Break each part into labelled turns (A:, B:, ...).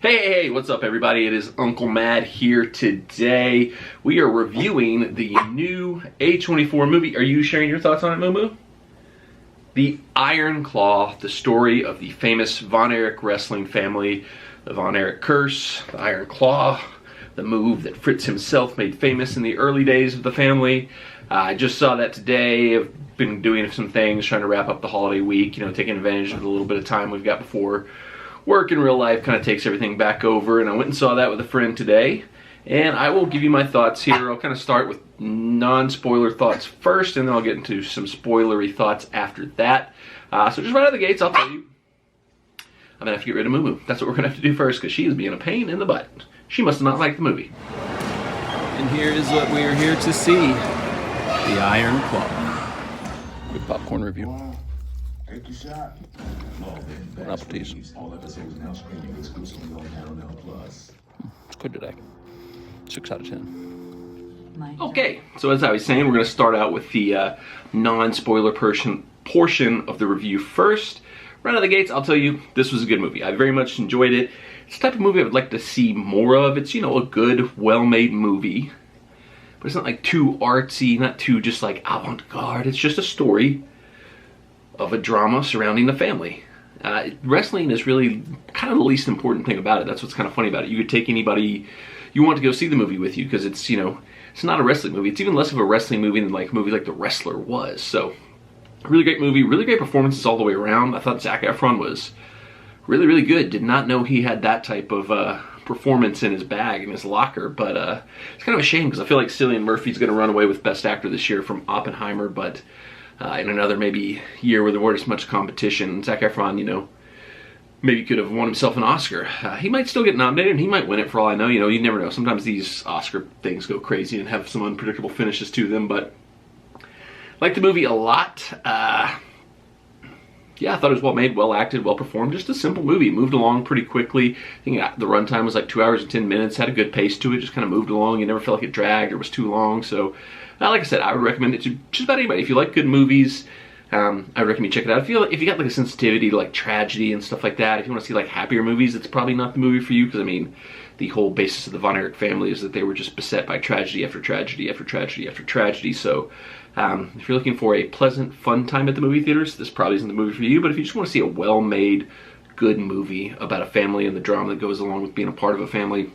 A: Hey, what's up everybody? It is Uncle Matt here today. We are reviewing the new A24 movie. Are you sharing your thoughts on it, Moo? The Iron Claw, the story of the famous Von Erich wrestling family, the Von Erich curse, the Iron Claw, the move that Fritz himself made famous in the early days of the family. I just saw that today. I've been doing some things, trying to wrap up the holiday week, taking advantage of the little bit of time we've got before work in real life kind of takes everything back over, and I went and saw that with a friend today, and I will give you my thoughts here. I'll kind of start with non-spoiler thoughts first, and then I'll get into some spoilery thoughts after that. So just right out of the gates, I'll tell you, I'm gonna have to get rid of Moo. That's what we're gonna have to do first, because she is being a pain in the butt. She must have not liked the movie.
B: And here is what we are here to see: the Iron Claw. Good popcorn review.
C: Take your shot.
B: Applebee's.
C: All episodes now streaming exclusively on Paramount Plus.
B: It's good today. 6 out of 10.
A: Okay, so as I was saying, we're going to start out with the non-spoiler portion of the review first. Right out of the gates, I'll tell you, this was a good movie. I very much enjoyed it. It's the type of movie I would like to see more of. It's, a good, well-made movie. But it's not like too artsy, not too just like avant-garde. It's just a story of a drama surrounding the family. Wrestling is really kind of the least important thing about it. That's what's kind of funny about it. You could take anybody you want to go see the movie with you, because it's, it's not a wrestling movie. It's even less of a wrestling movie than like a movie like The Wrestler was. So, really great movie, really great performances all the way around. I thought Zac Efron was really, really good. Did not know he had that type of performance in his bag, in his locker, but it's kind of a shame, because I feel like Cillian Murphy's going to run away with Best Actor this year from Oppenheimer, but in another maybe year where there weren't as much competition, Zac Efron, maybe could have won himself an Oscar. He might still get nominated, and he might win it for all I know. You never know. Sometimes these Oscar things go crazy and have some unpredictable finishes to them, but I liked the movie a lot. Yeah, I thought it was well made, well acted, well performed. Just a simple movie. It moved along pretty quickly. I think the runtime was like 2 hours and 10 minutes. Had a good pace to it. Just kind of moved along. You never felt like it dragged or was too long. So, like I said, I would recommend it to just about anybody. If you like good movies, I would recommend you check it out. If you got like a sensitivity to like tragedy and stuff like that, if you want to see like happier movies, it's probably not the movie for you. Because I mean, the whole basis of the Von Erich family is that they were just beset by tragedy after tragedy after tragedy after tragedy. So, if you're looking for a pleasant, fun time at the movie theaters, this probably isn't the movie for you. But if you just want to see a well-made, good movie about a family and the drama that goes along with being a part of a family,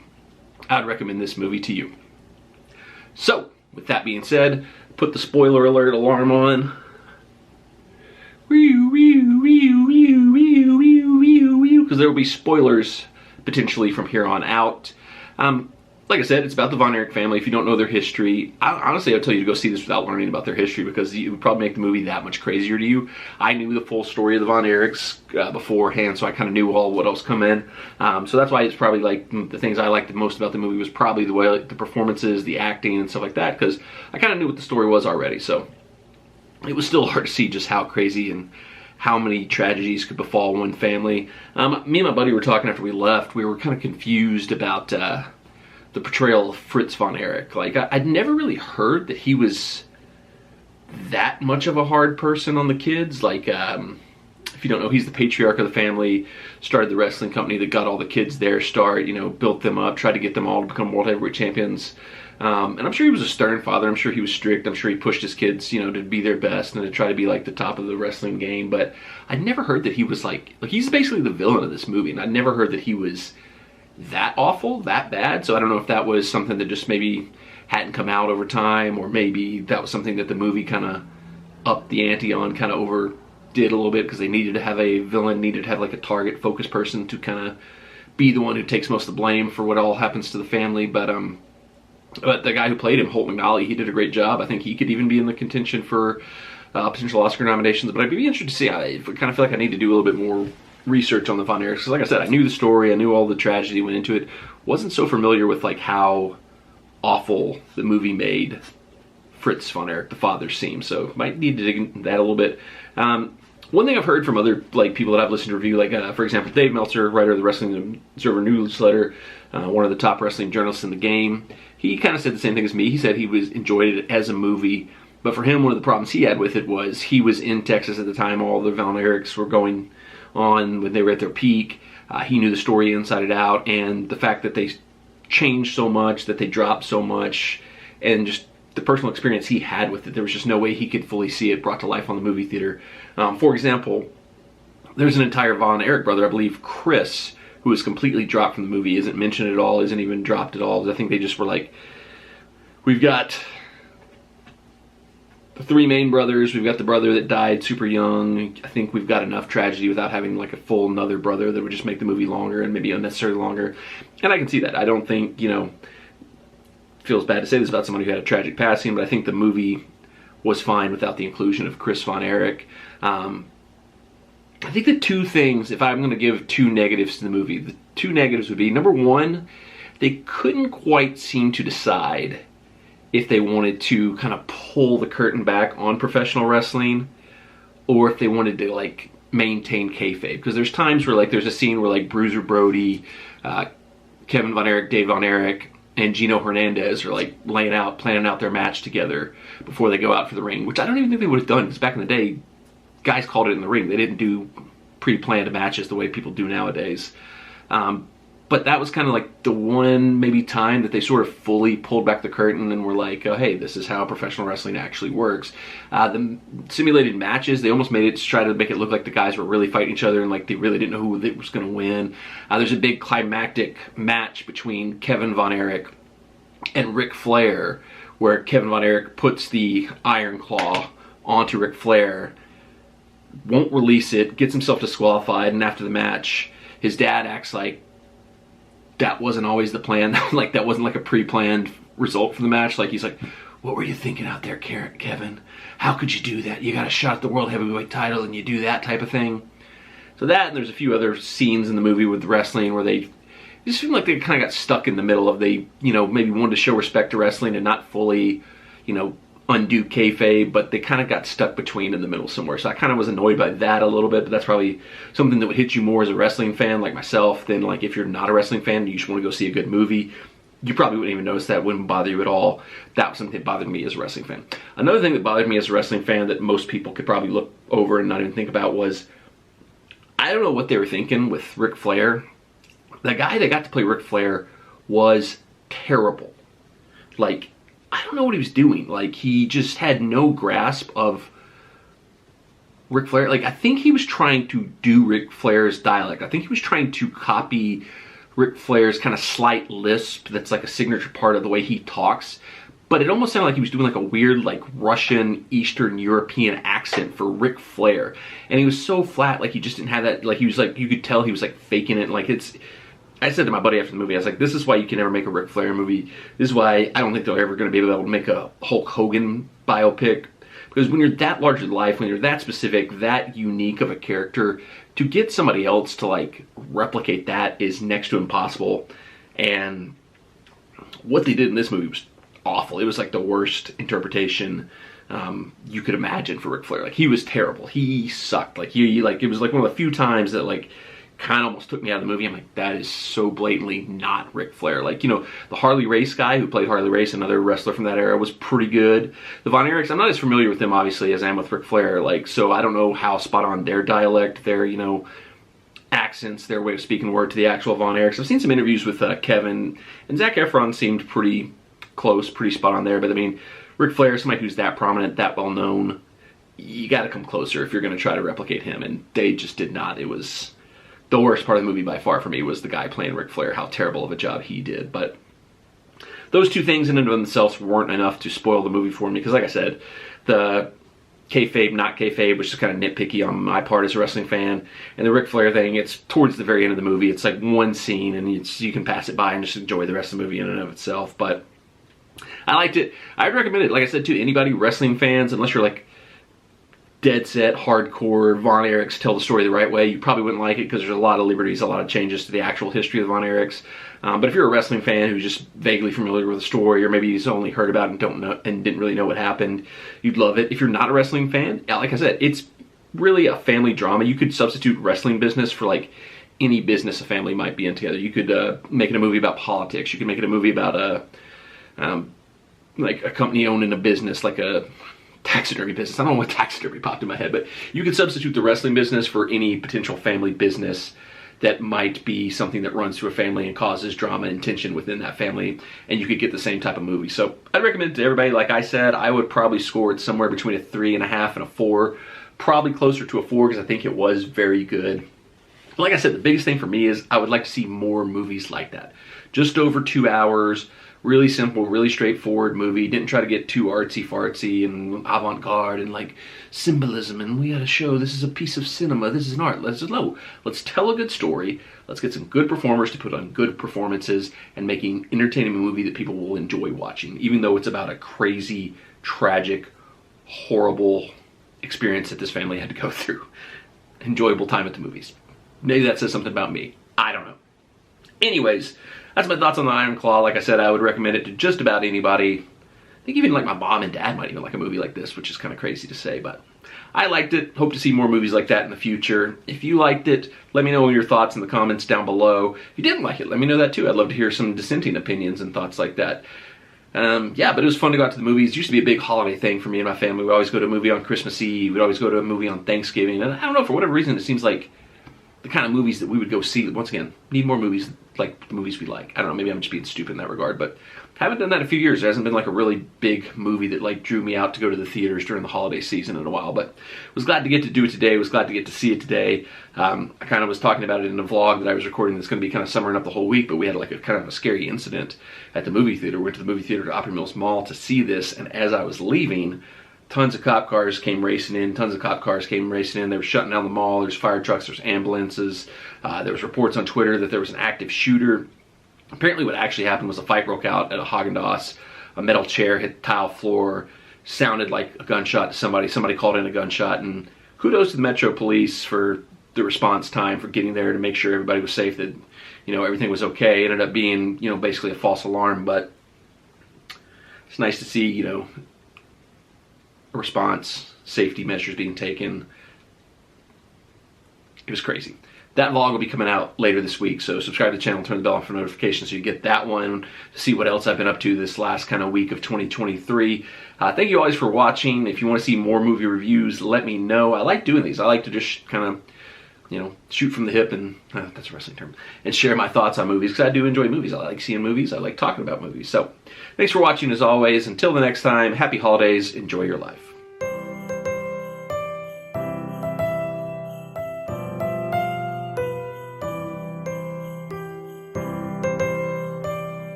A: I'd recommend this movie to you. So, with that being said, put the spoiler alert alarm on. Because there will be spoilers potentially from here on out. Like I said, it's about the Von Erich family. If you don't know their history, honestly, I'd tell you to go see this without learning about their history, because it would probably make the movie that much crazier to you. I knew the full story of the Von Erichs beforehand, so I kind of knew all what else come in. So that's why it's probably like the things I liked the most about the movie was probably the way, like, the performances, the acting, and stuff like that, because I kind of knew what the story was already. So it was still hard to see just how crazy and how many tragedies could befall one family. Me and my buddy were talking after we left. We were kind of confused about the portrayal of Fritz Von Erich. Like, I'd never really heard that he was that much of a hard person on the kids. Like, if you don't know, he's the patriarch of the family, started the wrestling company that got all the kids their start, built them up, tried to get them all to become world heavyweight champions. And I'm sure he was a stern father. I'm sure he was strict. I'm sure he pushed his kids, to be their best and to try to be like the top of the wrestling game. But I'd never heard that he was like he's basically the villain of this movie. And I'd never heard that he was that awful, that bad. So I don't know if that was something that just maybe hadn't come out over time, or maybe that was something that the movie kind of upped the ante on, kind of overdid a little bit, because they needed to have a villain, needed to have like a target focused person to kind of be the one who takes most of the blame for what all happens to the family. But the guy who played him, Holt McNally, he did a great job. I think he could even be in the contention for potential Oscar nominations. But I'd be interested to see. I kind of feel like I need to do a little bit more research on the Von Erichs, because like I said, I knew the story, I knew all the tragedy went into it. Wasn't so familiar with like how awful the movie made Fritz Von Erich, the father, seem. So might need to dig into that a little bit. One thing I've heard from other people that I've listened to review, for example, Dave Meltzer, writer of the Wrestling Observer newsletter, one of the top wrestling journalists in the game, he kind of said the same thing as me. He said he enjoyed it as a movie, but for him, one of the problems he had with it was he was in Texas at the time all the Von Erichs were going on when they were at their peak. He knew the story inside and out, and the fact that they changed so much, that they dropped so much, and just the personal experience he had with it, there was just no way he could fully see it brought to life on the movie theater. For example, there's an entire Von Erich brother, I believe Chris, who is completely dropped from the movie, isn't mentioned at all, isn't even dropped at all. I think they just were like, we've got the three main brothers, we've got the brother that died super young. I think we've got enough tragedy without having like a full another brother that would just make the movie longer and maybe unnecessarily longer. And I can see that. I don't think, feels bad to say this about someone who had a tragic passing, but I think the movie was fine without the inclusion of Chris Von Erich. I think the two things, if I'm going to give two negatives to the movie, the two negatives would be, number one, they couldn't quite seem to decide if they wanted to kind of pull the curtain back on professional wrestling or if they wanted to like maintain kayfabe. Because there's times where like there's a scene where like Bruiser Brody, Kevin Von Erich, Dave Von Erich, and Gino Hernandez are like planning out their match together before they go out for the ring, which I don't even think they would have done, because back in the day, guys called it in the ring. They didn't do pre-planned matches the way people do nowadays. But that was kind of like the one maybe time that they sort of fully pulled back the curtain and were like, oh, hey, this is how professional wrestling actually works. The simulated matches, they almost made it to try to make it look like the guys were really fighting each other and like they really didn't know who was going to win. There's a big climactic match between Kevin Von Erich and Ric Flair, where Kevin Von Erich puts the Iron Claw onto Ric Flair, won't release it, gets himself disqualified, and after the match, his dad acts like that wasn't always the plan. Like that wasn't like a pre-planned result for the match. Like he's like, what were you thinking out there, Kevin? How could you do that? You got a shot at the World Heavyweight title and you do that type of thing. So that, and there's a few other scenes in the movie with wrestling where they just seem like they kind of got stuck in the middle of maybe wanted to show respect to wrestling and not fully, undo kayfabe, but they kind of got stuck between in the middle somewhere. So I kind of was annoyed by that a little bit, but that's probably something that would hit you more as a wrestling fan like myself than like if you're not a wrestling fan and you just want to go see a good movie. You probably wouldn't even notice that, wouldn't bother you at all. That was something that bothered me as a wrestling fan. Another thing that bothered me as a wrestling fan that most people could probably look over and not even think about was, I don't know what they were thinking with Ric Flair. The guy that got to play Ric Flair was terrible. Like, I don't know what he was doing. Like, he just had no grasp of Ric Flair. Like, I think he was trying to do Ric Flair's dialect. I think he was trying to copy Ric Flair's kind of slight lisp that's like a signature part of the way he talks. But it almost sounded like he was doing like a weird like Russian, Eastern European accent for Ric Flair. And he was so flat, like he just didn't have that, like he was like, you could tell he was like faking it. Like I said to my buddy after the movie, I was like, this is why you can never make a Ric Flair movie. This is why I don't think they're ever going to be able to make a Hulk Hogan biopic. Because when you're that larger than life, when you're that specific, that unique of a character, to get somebody else to like replicate that is next to impossible. And what they did in this movie was awful. It was like the worst interpretation you could imagine for Ric Flair. Like he was terrible. He sucked. Like it was like one of the few times that like kind of almost took me out of the movie. I'm like, that is so blatantly not Ric Flair. Like, the Harley Race guy who played Harley Race, another wrestler from that era, was pretty good. The Von Erichs, I'm not as familiar with them, obviously, as I am with Ric Flair. Like, so I don't know how spot on their dialect, their, accents, their way of speaking word to the actual Von Erichs. I've seen some interviews with Kevin, and Zac Efron seemed pretty close, pretty spot on there. But, I mean, Ric Flair, somebody who's that prominent, that well-known, you got to come closer if you're going to try to replicate him. And they just did not. It was the worst part of the movie by far for me was the guy playing Ric Flair, how terrible of a job he did. But those two things in and of themselves weren't enough to spoil the movie for me, because like I said, the kayfabe, not kayfabe, which is kind of nitpicky on my part as a wrestling fan, and the Ric Flair thing, it's towards the very end of the movie. It's like one scene, and you can pass it by and just enjoy the rest of the movie in and of itself. But I liked it. I'd recommend it, like I said, to anybody, wrestling fans, unless you're like dead set, hardcore Von Erichs tell the story the right way. You probably wouldn't like it because there's a lot of liberties, a lot of changes to the actual history of the Von Erichs. But if you're a wrestling fan who's just vaguely familiar with the story, or maybe he's only heard about it and don't know and didn't really know what happened, you'd love it. If you're not a wrestling fan, like I said, it's really a family drama. You could substitute wrestling business for like any business a family might be in together. You could make it a movie about politics. You could make it a movie about like a company owning a business, like a taxidermy business. I don't know what taxidermy popped in my head, but you could substitute the wrestling business for any potential family business that might be something that runs through a family and causes drama and tension within that family, and you could get the same type of movie. So I'd recommend it to everybody. Like I said, I would probably score it somewhere between a 3.5 and a 4, probably closer to a 4 because I think it was very good. But like I said, the biggest thing for me is I would like to see more movies like that. Just over 2 hours, really simple, really straightforward movie. Didn't try to get too artsy-fartsy and avant-garde and like symbolism and we gotta show this is a piece of cinema, this is an art. Let's tell a good story. Let's get some good performers to put on good performances and making entertaining movie that people will enjoy watching, even though it's about a crazy, tragic, horrible experience that this family had to go through. Enjoyable time at the movies. Maybe that says something about me. I don't know. Anyways, that's my thoughts on the Iron Claw. Like I said, I would recommend it to just about anybody. I think even like my mom and dad might even like a movie like this, which is kind of crazy to say, but I liked it. Hope to see more movies like that in the future. If you liked it, let me know your thoughts in the comments down below. If you didn't like it, let me know that too. I'd love to hear some dissenting opinions and thoughts like that. Yeah, but it was fun to go out to the movies. It used to be a big holiday thing for me and my family. We'd always go to a movie on Christmas Eve. We'd always go to a movie on Thanksgiving. And I don't know, for whatever reason, it seems like the kind of movies that we would go see, once again, need more movies like the movies we like. I don't know, maybe I'm just being stupid in that regard, but haven't done that in a few years. There hasn't been like a really big movie that like drew me out to go to the theaters during the holiday season in a while, but was glad to get to do it today. Was glad to get to see it today. I kind of was talking about it in a vlog that I was recording that's going to be kind of summering up the whole week, but we had like a kind of a scary incident at the movie theater. We went to the movie theater at Opry Mills Mall to see this, and as I was leaving, tons of cop cars came racing in. They were shutting down the mall. There's fire trucks, there's ambulances. There was reports on Twitter that there was an active shooter. Apparently what actually happened was a fight broke out at a Haagen-Dazs. A metal chair hit the tile floor, sounded like a gunshot to somebody. Somebody called in a gunshot, and kudos to the Metro Police for the response time, for getting there to make sure everybody was safe, that, you know, everything was okay. It ended up being, you know, basically a false alarm, but it's nice to see, you know, a response, safety measures being taken. It was crazy. That vlog will be coming out later this week, so subscribe to the channel, turn the bell on for notifications so you get that one to see what else I've been up to this last kind of week of 2023. Thank you always for watching. If you want to see more movie reviews, let me know. I like doing these. I like to just kind of, you know, shoot from the hip, and that's a wrestling term, and share my thoughts on movies, because I do enjoy movies. I like seeing movies. I like talking about movies. So thanks for watching as always. Until the next time, happy holidays. Enjoy your life.